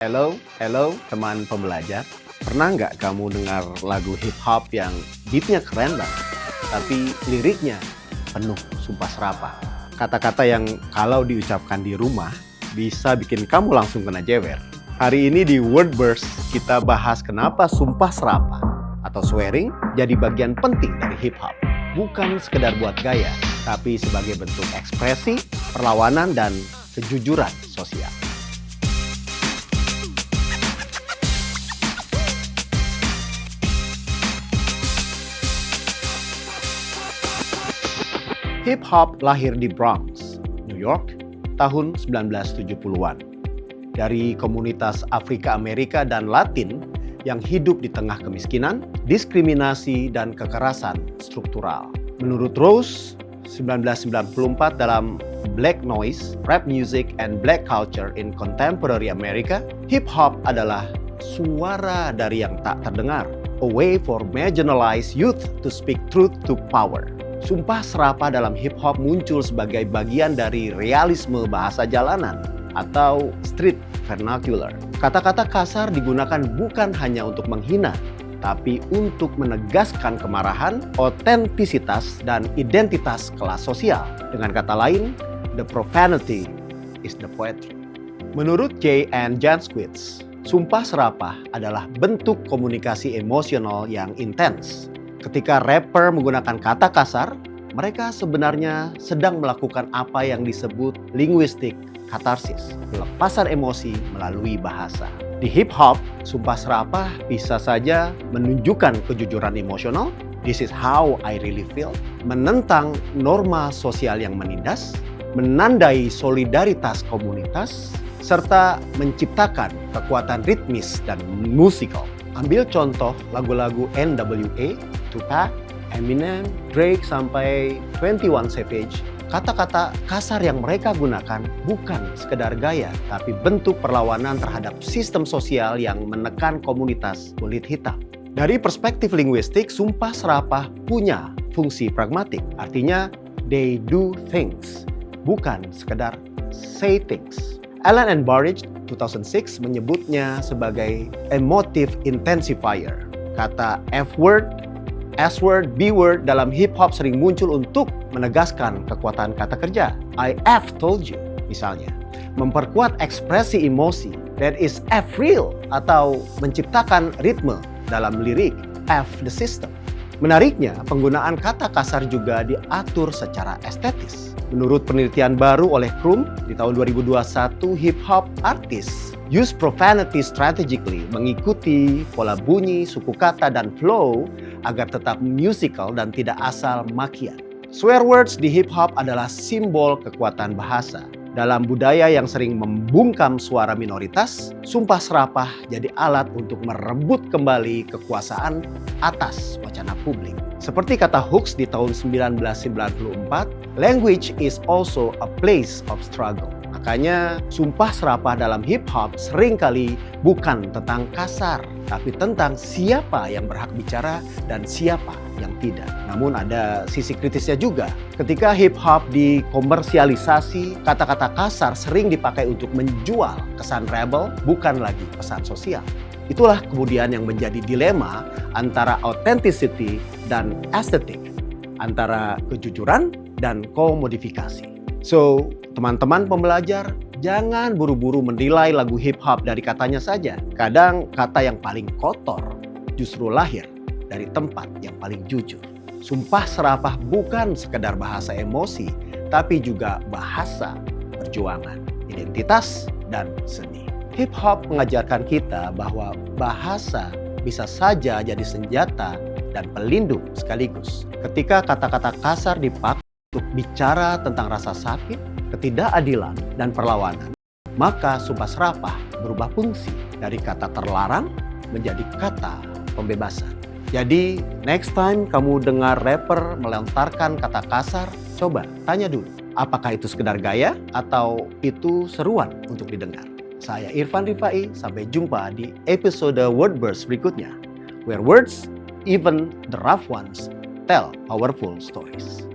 Hello teman pembelajar. Pernah nggak kamu dengar lagu hip hop yang beatnya keren banget, tapi liriknya penuh sumpah serapah? Kata-kata yang kalau diucapkan di rumah bisa bikin kamu langsung kena jewer. Hari ini di Wordburst kita bahas kenapa sumpah serapah atau swearing jadi bagian penting dari hip hop. Bukan sekedar buat gaya, tapi sebagai bentuk ekspresi, perlawanan, dan kejujuran sosial. Hip hop lahir di Bronx, New York, tahun 1970-an. Dari komunitas Afrika Amerika dan Latin yang hidup di tengah kemiskinan, diskriminasi, dan kekerasan struktural. Menurut Rose, 1994 dalam Black Noise, Rap Music and Black Culture in Contemporary America, hip hop adalah suara dari yang tak terdengar, a way for marginalized youth to speak truth to power. Sumpah serapah dalam hip hop muncul sebagai bagian dari realisme bahasa jalanan atau street vernacular. Kata-kata kasar digunakan bukan hanya untuk menghina, tapi untuk menegaskan kemarahan, otentisitas, dan identitas kelas sosial. Dengan kata lain, the profanity is the poetry. Menurut Jay and Janskwitz, sumpah serapah adalah bentuk komunikasi emosional yang intens. Ketika rapper menggunakan kata kasar, mereka sebenarnya sedang melakukan apa yang disebut linguistic katarsis, pelepasan emosi melalui bahasa. Di hip hop, sumpah serapah bisa saja menunjukkan kejujuran emosional, this is how I really feel, menentang norma sosial yang menindas, menandai solidaritas komunitas, serta menciptakan kekuatan ritmis dan musikal. Ambil contoh lagu-lagu NWA, Tupac, Eminem, Drake, sampai 21 Savage. Kata-kata kasar yang mereka gunakan bukan sekedar gaya, tapi bentuk perlawanan terhadap sistem sosial yang menekan komunitas kulit hitam. Dari perspektif linguistik, sumpah serapah punya fungsi pragmatik. Artinya, they do things, bukan sekedar say things. Allen and Burridge 2006 menyebutnya sebagai emotive intensifier. Kata F-word, S-word, B-word dalam hip-hop sering muncul untuk menegaskan kekuatan kata kerja. I F told you, misalnya. Memperkuat ekspresi emosi, that is F real, atau menciptakan ritme dalam lirik, F the system. Menariknya, penggunaan kata kasar juga diatur secara estetis. Menurut penelitian baru oleh Krum di tahun 2021, hip-hop artists use profanity strategically, mengikuti pola bunyi, suku kata, dan flow agar tetap musical dan tidak asal makian. Swear words di hip-hop adalah simbol kekuatan bahasa. Dalam budaya yang sering membungkam suara minoritas, sumpah serapah jadi alat untuk merebut kembali kekuasaan atas wacana publik. Seperti kata Hooks di tahun 1994, language is also a place of struggle. Makanya sumpah serapah dalam hip-hop seringkali bukan tentang kasar, tapi tentang siapa yang berhak bicara dan siapa yang tidak. Namun ada sisi kritisnya juga. Ketika hip-hop dikomersialisasi, kata-kata kasar sering dipakai untuk menjual kesan rebel, bukan lagi pesan sosial. Itulah kemudian yang menjadi dilema antara authenticity dan aesthetic, antara kejujuran dan komodifikasi. So, teman-teman pembelajar, jangan buru-buru menilai lagu hip-hop dari katanya saja. Kadang kata yang paling kotor justru lahir dari tempat yang paling jujur. Sumpah serapah bukan sekedar bahasa emosi, tapi juga bahasa perjuangan, identitas, dan seni. Hip-hop mengajarkan kita bahwa bahasa bisa saja jadi senjata dan pelindung sekaligus. Ketika kata-kata kasar dipakai untuk bicara tentang rasa sakit, ketidakadilan, dan perlawanan, maka sumpah serapah berubah fungsi dari kata terlarang menjadi kata pembebasan. Jadi, next time kamu dengar rapper melontarkan kata kasar, coba tanya dulu, apakah itu sekedar gaya atau itu seruan untuk didengar? Saya Irfan Rifai, sampai jumpa di episode Wordburst berikutnya, where words, even the rough ones, tell powerful stories.